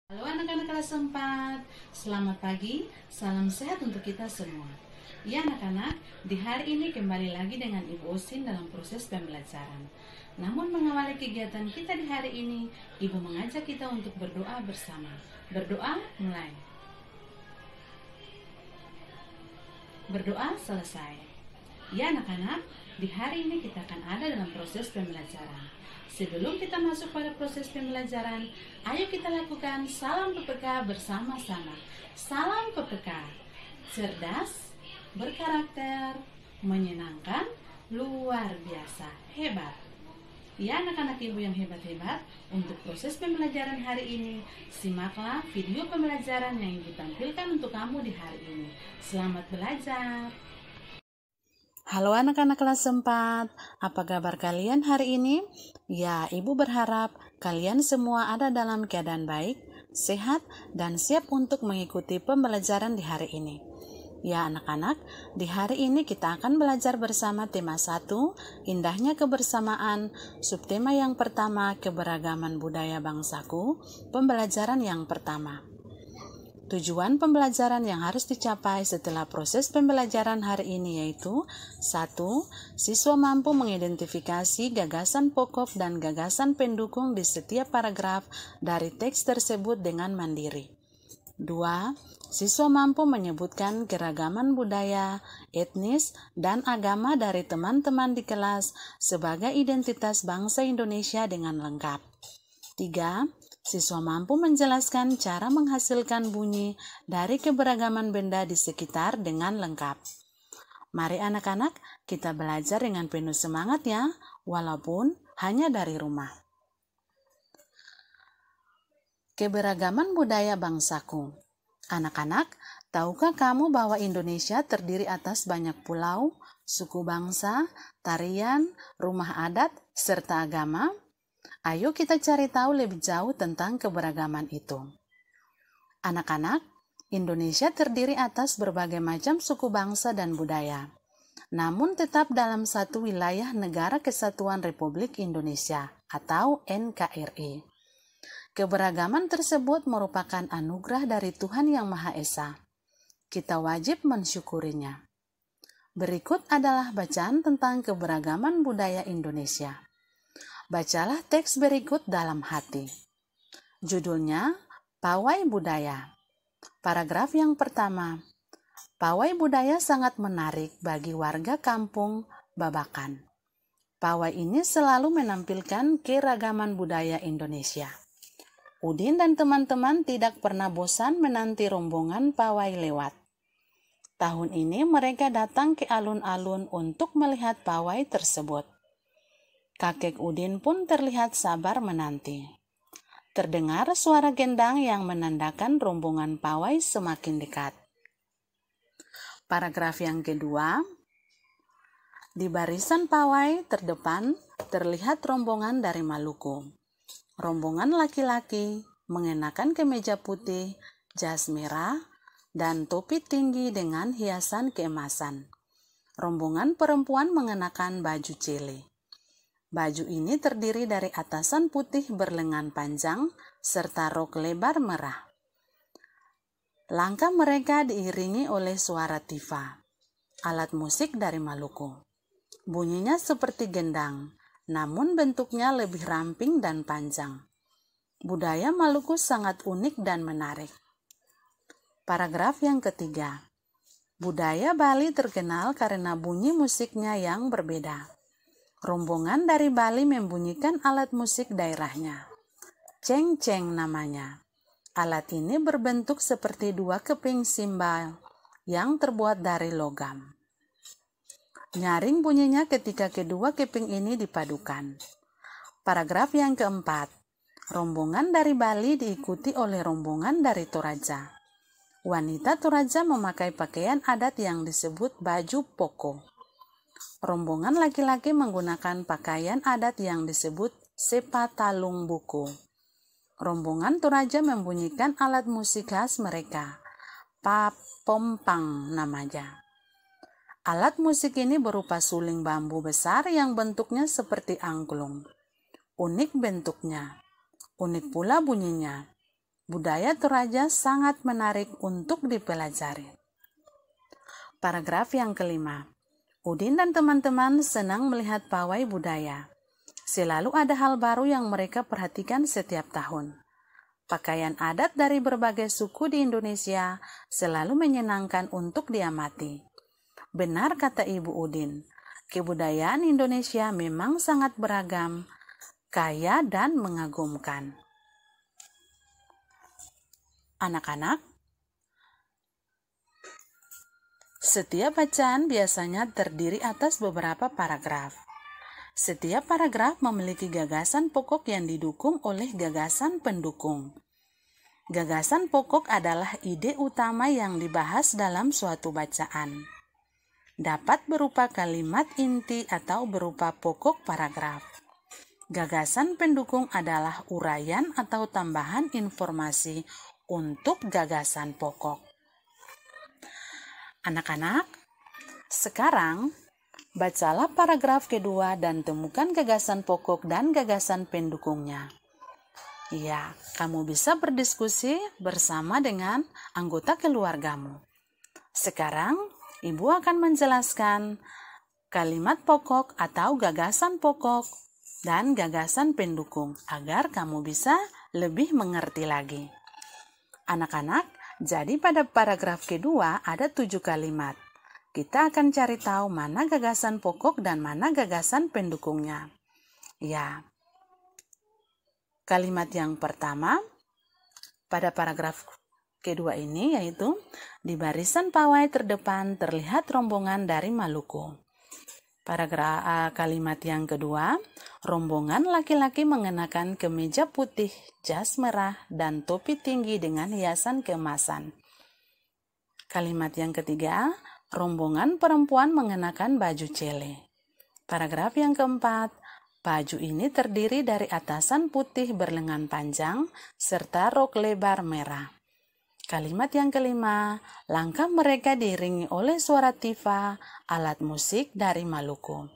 Halo anak-anak kelas 4, selamat pagi, salam sehat untuk kita semua. Ya anak-anak, di hari ini kembali lagi dengan Ibu Osin dalam proses pembelajaran. Namun mengawali kegiatan kita di hari ini, Ibu mengajak kita untuk berdoa bersama. Berdoa mulai. Berdoa selesai. Ya anak-anak, di hari ini kita akan ada dalam proses pembelajaran. Sebelum kita masuk pada proses pembelajaran, ayo kita lakukan salam PPK bersama-sama. Salam PPK, cerdas, berkarakter, menyenangkan, luar biasa, hebat. Ya anak-anak ibu yang hebat-hebat, untuk proses pembelajaran hari ini, simaklah video pembelajaran yang ditampilkan untuk kamu di hari ini. Selamat belajar. Halo anak-anak kelas 4, apa kabar kalian hari ini? Ya, Ibu berharap kalian semua ada dalam keadaan baik, sehat, dan siap untuk mengikuti pembelajaran di hari ini. Ya anak-anak, di hari ini kita akan belajar bersama tema 1, indahnya kebersamaan, subtema yang pertama, keberagaman budaya bangsaku, pembelajaran yang pertama. Tujuan pembelajaran yang harus dicapai setelah proses pembelajaran hari ini yaitu 1. Siswa mampu mengidentifikasi gagasan pokok dan gagasan pendukung di setiap paragraf dari teks tersebut dengan mandiri. 2. Siswa mampu menyebutkan keragaman budaya, etnis, dan agama dari teman-teman di kelas sebagai identitas bangsa Indonesia dengan lengkap. 3. Siswa mampu menjelaskan cara menghasilkan bunyi dari keberagaman benda di sekitar dengan lengkap. Mari anak-anak, kita belajar dengan penuh semangat ya, walaupun hanya dari rumah. Keberagaman budaya bangsaku. Anak-anak, tahukah kamu bahwa Indonesia terdiri atas banyak pulau, suku bangsa, tarian, rumah adat, serta agama? Ayo kita cari tahu lebih jauh tentang keberagaman itu. Anak-anak, Indonesia terdiri atas berbagai macam suku bangsa dan budaya, namun tetap dalam satu wilayah Negara Kesatuan Republik Indonesia atau NKRI. Keberagaman tersebut merupakan anugerah dari Tuhan Yang Maha Esa. Kita wajib mensyukurinya. Berikut adalah bacaan tentang keberagaman budaya Indonesia. Bacalah teks berikut dalam hati. Judulnya, Pawai Budaya. Paragraf yang pertama. Pawai budaya sangat menarik bagi warga kampung Babakan. Pawai ini selalu menampilkan keragaman budaya Indonesia. Udin dan teman-teman tidak pernah bosan menanti rombongan pawai lewat. Tahun ini mereka datang ke alun-alun untuk melihat pawai tersebut. Kakek Udin pun terlihat sabar menanti. Terdengar suara gendang yang menandakan rombongan pawai semakin dekat. Paragraf yang kedua. Di barisan pawai terdepan terlihat rombongan dari Maluku. Rombongan laki-laki mengenakan kemeja putih, jas merah, dan topi tinggi dengan hiasan keemasan. Rombongan perempuan mengenakan baju cele. Baju ini terdiri dari atasan putih berlengan panjang serta rok lebar merah. Langkah mereka diiringi oleh suara tifa, alat musik dari Maluku. Bunyinya seperti gendang, namun bentuknya lebih ramping dan panjang. Budaya Maluku sangat unik dan menarik. Paragraf yang ketiga. Budaya Bali terkenal karena bunyi musiknya yang berbeda. Rombongan dari Bali membunyikan alat musik daerahnya. Ceng-ceng namanya. Alat ini berbentuk seperti dua keping simbal yang terbuat dari logam. Nyaring bunyinya ketika kedua keping ini dipadukan. Paragraf yang keempat. Rombongan dari Bali diikuti oleh rombongan dari Toraja. Wanita Toraja memakai pakaian adat yang disebut baju poko. Rombongan laki-laki menggunakan pakaian adat yang disebut sepatalung buku. Rombongan Toraja membunyikan alat musik khas mereka, papompang namanya. Alat musik ini berupa suling bambu besar yang bentuknya seperti angklung. Unik bentuknya, unik pula bunyinya. Budaya Toraja sangat menarik untuk dipelajari. Paragraf yang kelima. Udin dan teman-teman senang melihat pawai budaya. Selalu ada hal baru yang mereka perhatikan setiap tahun. Pakaian adat dari berbagai suku di Indonesia selalu menyenangkan untuk diamati. Benar kata Ibu Udin, kebudayaan Indonesia memang sangat beragam, kaya dan mengagumkan. Anak-anak, setiap bacaan biasanya terdiri atas beberapa paragraf. Setiap paragraf memiliki gagasan pokok yang didukung oleh gagasan pendukung. Gagasan pokok adalah ide utama yang dibahas dalam suatu bacaan. Dapat berupa kalimat inti atau berupa pokok paragraf. Gagasan pendukung adalah uraian atau tambahan informasi untuk gagasan pokok. Anak-anak, sekarang bacalah paragraf kedua dan temukan gagasan pokok dan gagasan pendukungnya. Ya, kamu bisa berdiskusi bersama dengan anggota keluargamu. Sekarang, Ibu akan menjelaskan kalimat pokok atau gagasan pokok dan gagasan pendukung agar kamu bisa lebih mengerti lagi. Anak-anak, jadi pada paragraf kedua ada 7 kalimat. Kita akan cari tahu mana gagasan pokok dan mana gagasan pendukungnya. Ya, kalimat yang pertama pada paragraf kedua ini yaitu di barisan pawai terdepan terlihat rombongan dari Maluku. Kalimat yang kedua, rombongan laki-laki mengenakan kemeja putih, jas merah, dan topi tinggi dengan hiasan keemasan. Kalimat yang ketiga, rombongan perempuan mengenakan baju cele. Paragraf yang keempat, baju ini terdiri dari atasan putih berlengan panjang serta rok lebar merah. Kalimat yang kelima, langkah mereka diiringi oleh suara tifa, alat musik dari Maluku.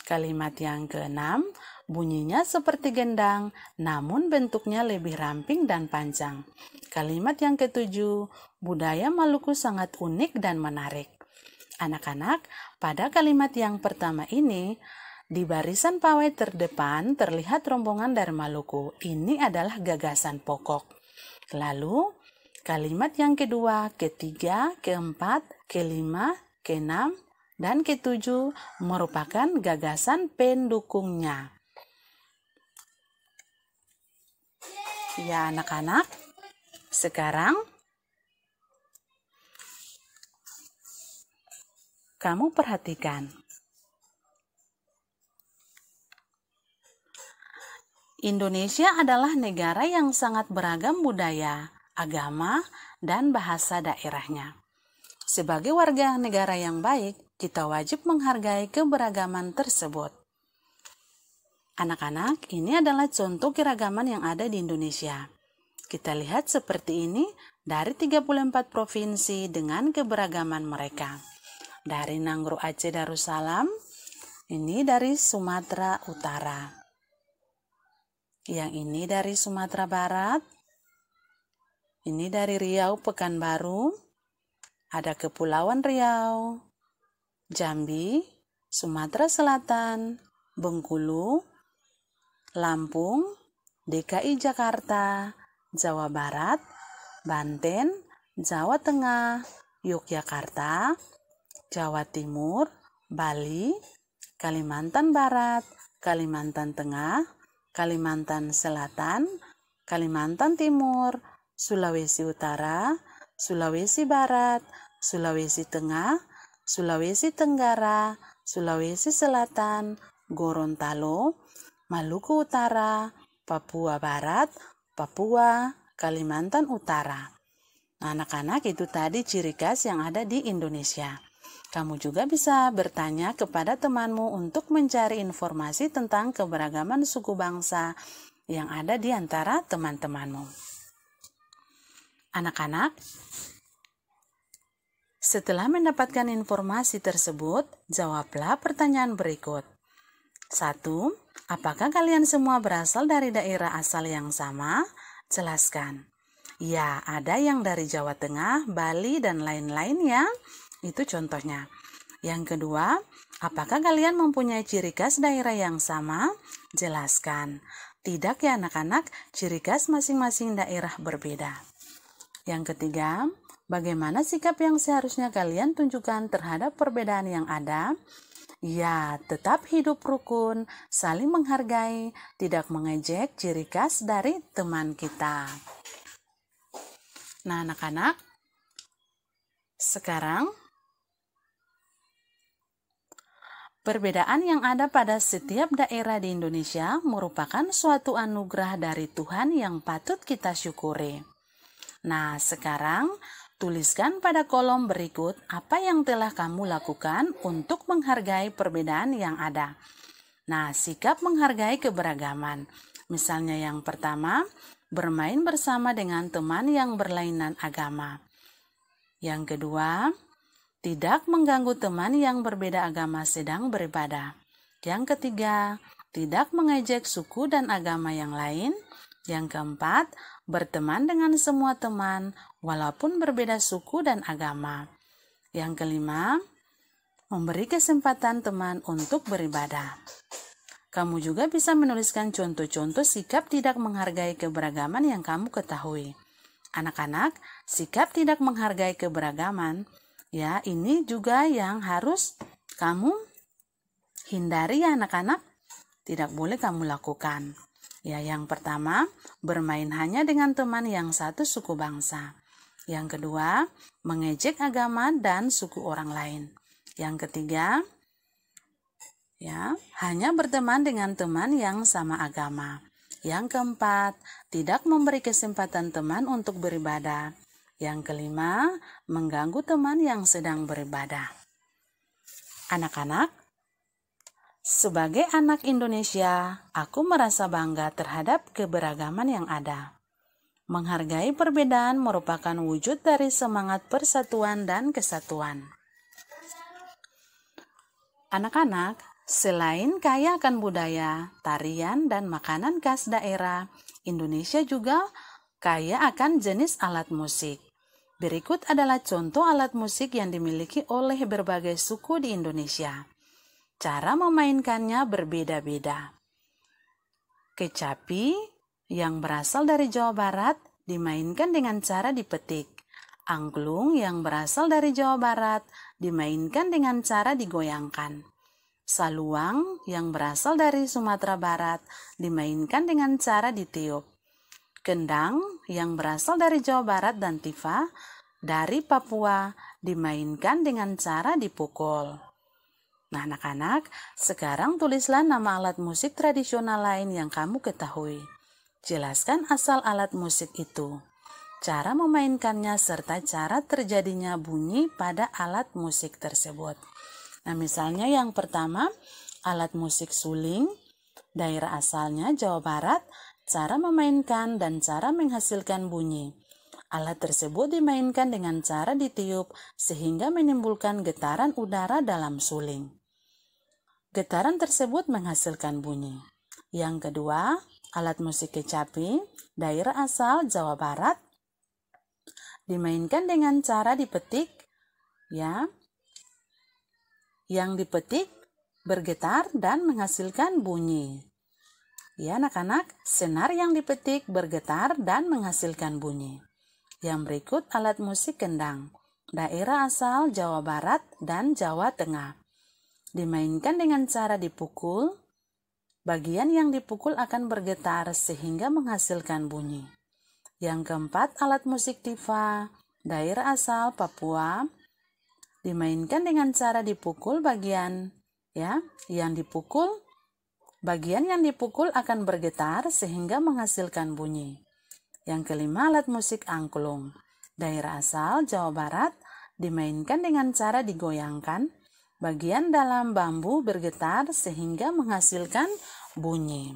Kalimat yang keenam, bunyinya seperti gendang, namun bentuknya lebih ramping dan panjang. Kalimat yang ketujuh, budaya Maluku sangat unik dan menarik. Anak-anak, pada kalimat yang pertama ini, di barisan pawai terdepan terlihat rombongan dari Maluku. Ini adalah gagasan pokok. Lalu, kalimat yang kedua, ketiga, keempat, kelima, keenam, dan ketujuh merupakan gagasan pendukungnya. Ya anak-anak, sekarang kamu perhatikan. Indonesia adalah negara yang sangat beragam budaya, agama, dan bahasa daerahnya. Sebagai warga negara yang baik, kita wajib menghargai keberagaman tersebut. Anak-anak, ini adalah contoh keragaman yang ada di Indonesia. Kita lihat seperti ini dari 34 provinsi dengan keberagaman mereka. Dari Nanggro Aceh Darussalam, ini dari Sumatera Utara. Yang ini dari Sumatera Barat. Ini dari Riau Pekanbaru, ada Kepulauan Riau, Jambi, Sumatera Selatan, Bengkulu, Lampung, DKI Jakarta, Jawa Barat, Banten, Jawa Tengah, Yogyakarta, Jawa Timur, Bali, Kalimantan Barat, Kalimantan Tengah, Kalimantan Selatan, Kalimantan Timur, Sulawesi Utara, Sulawesi Barat, Sulawesi Tengah, Sulawesi Tenggara, Sulawesi Selatan, Gorontalo, Maluku Utara, Papua Barat, Papua, Kalimantan Utara. Nah, anak-anak, itu tadi ciri khas yang ada di Indonesia. Kamu juga bisa bertanya kepada temanmu untuk mencari informasi tentang keberagaman suku bangsa yang ada di antara teman-temanmu. Anak-anak, setelah mendapatkan informasi tersebut, jawablah pertanyaan berikut. 1. Apakah kalian semua berasal dari daerah asal yang sama? Jelaskan. Ya, ada yang dari Jawa Tengah, Bali, dan lain-lain ya. Itu contohnya. Yang kedua, apakah kalian mempunyai ciri khas daerah yang sama? Jelaskan. Tidak ya anak-anak, ciri khas masing-masing daerah berbeda. Yang ketiga, bagaimana sikap yang seharusnya kalian tunjukkan terhadap perbedaan yang ada? Ya, tetap hidup rukun, saling menghargai, tidak mengejek ciri khas dari teman kita. Nah, anak-anak, sekarang perbedaan yang ada pada setiap daerah di Indonesia merupakan suatu anugerah dari Tuhan yang patut kita syukuri. Nah, sekarang tuliskan pada kolom berikut apa yang telah kamu lakukan untuk menghargai perbedaan yang ada. Nah, sikap menghargai keberagaman. Misalnya yang pertama, bermain bersama dengan teman yang berlainan agama. Yang kedua, tidak mengganggu teman yang berbeda agama sedang beribadah. Yang ketiga, tidak mengejek suku dan agama yang lain. Yang keempat, berteman dengan semua teman walaupun berbeda suku dan agama. Yang kelima, memberi kesempatan teman untuk beribadah. Kamu juga bisa menuliskan contoh-contoh sikap tidak menghargai keberagaman yang kamu ketahui. Anak-anak, sikap tidak menghargai keberagaman, ya ini juga yang harus kamu hindari ya anak-anak. Tidak boleh kamu lakukan. Ya, yang pertama, bermain hanya dengan teman yang satu suku bangsa. Yang kedua, mengejek agama dan suku orang lain. Yang ketiga, ya, hanya berteman dengan teman yang sama agama. Yang keempat, tidak memberi kesempatan teman untuk beribadah. Yang kelima, mengganggu teman yang sedang beribadah. Anak-anak, sebagai anak Indonesia, aku merasa bangga terhadap keberagaman yang ada. Menghargai perbedaan merupakan wujud dari semangat persatuan dan kesatuan. Anak-anak, selain kaya akan budaya, tarian, dan makanan khas daerah, Indonesia juga kaya akan jenis alat musik. Berikut adalah contoh alat musik yang dimiliki oleh berbagai suku di Indonesia. Cara memainkannya berbeda-beda. Kecapi yang berasal dari Jawa Barat dimainkan dengan cara dipetik. Angklung yang berasal dari Jawa Barat dimainkan dengan cara digoyangkan. Saluang yang berasal dari Sumatera Barat dimainkan dengan cara ditiup. Kendang yang berasal dari Jawa Barat dan tifa dari Papua dimainkan dengan cara dipukul. Nah anak-anak, sekarang tulislah nama alat musik tradisional lain yang kamu ketahui. Jelaskan asal alat musik itu, cara memainkannya, serta cara terjadinya bunyi pada alat musik tersebut. Nah misalnya yang pertama, alat musik suling, daerah asalnya Jawa Barat, cara memainkan dan cara menghasilkan bunyi. Alat tersebut dimainkan dengan cara ditiup sehingga menimbulkan getaran udara dalam suling. Getaran tersebut menghasilkan bunyi. Yang kedua, alat musik kecapi, daerah asal Jawa Barat, dimainkan dengan cara dipetik, ya. Yang dipetik bergetar dan menghasilkan bunyi. Ya anak-anak, senar yang dipetik bergetar dan menghasilkan bunyi. Yang berikut alat musik kendang, daerah asal Jawa Barat dan Jawa Tengah. Dimainkan dengan cara dipukul, bagian yang dipukul akan bergetar sehingga menghasilkan bunyi. Yang keempat, alat musik tifa, daerah asal Papua, dimainkan dengan cara dipukul bagian yang dipukul akan bergetar sehingga menghasilkan bunyi. Yang kelima, alat musik angklung, daerah asal Jawa Barat, dimainkan dengan cara digoyangkan, bagian dalam bambu bergetar sehingga menghasilkan bunyi.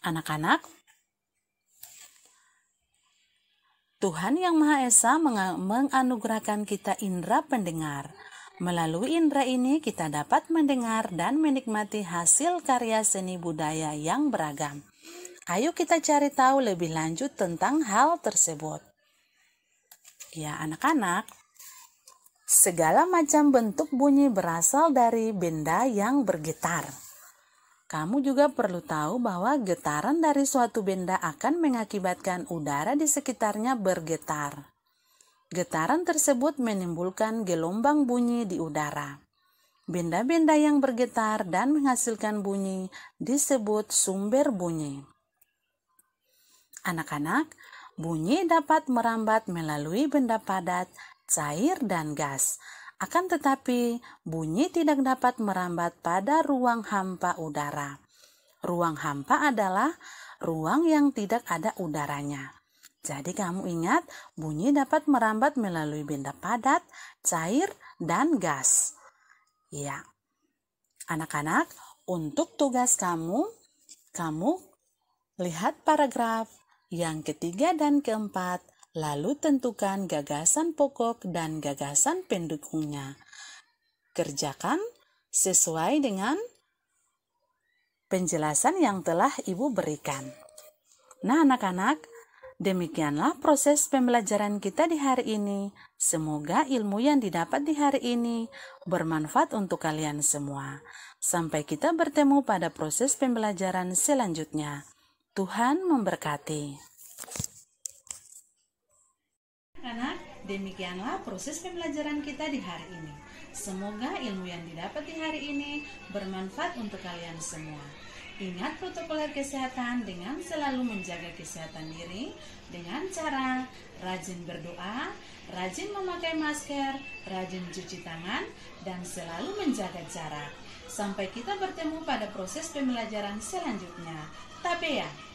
Anak-anak, Tuhan Yang Maha Esa menganugerahkan kita indera pendengar. Melalui indera ini kita dapat mendengar dan menikmati hasil karya seni budaya yang beragam. Ayo kita cari tahu lebih lanjut tentang hal tersebut. Ya, anak-anak, segala macam bentuk bunyi berasal dari benda yang bergetar. Kamu juga perlu tahu bahwa getaran dari suatu benda akan mengakibatkan udara di sekitarnya bergetar. Getaran tersebut menimbulkan gelombang bunyi di udara. Benda-benda yang bergetar dan menghasilkan bunyi disebut sumber bunyi. Anak-anak, bunyi dapat merambat melalui benda padat, cair, dan gas. Akan tetapi, bunyi tidak dapat merambat pada ruang hampa udara. Ruang hampa adalah ruang yang tidak ada udaranya. Jadi kamu ingat, bunyi dapat merambat melalui benda padat, cair, dan gas. Ya, anak-anak, untuk tugas kamu lihat paragraf yang ketiga dan keempat, lalu tentukan gagasan pokok dan gagasan pendukungnya. Kerjakan sesuai dengan penjelasan yang telah Ibu berikan. Nah, anak-anak, demikianlah proses pembelajaran kita di hari ini. Semoga ilmu yang didapat di hari ini bermanfaat untuk kalian semua. Sampai kita bertemu pada proses pembelajaran selanjutnya. Tuhan memberkati. Anak, demikianlah proses pembelajaran kita di hari ini. Semoga ilmu yang didapat di hari ini bermanfaat untuk kalian semua. Ingat protokol kesehatan dengan selalu menjaga kesehatan diri dengan cara rajin berdoa, rajin memakai masker, rajin cuci tangan, dan selalu menjaga jarak. Sampai kita bertemu pada proses pembelajaran selanjutnya. Tabea.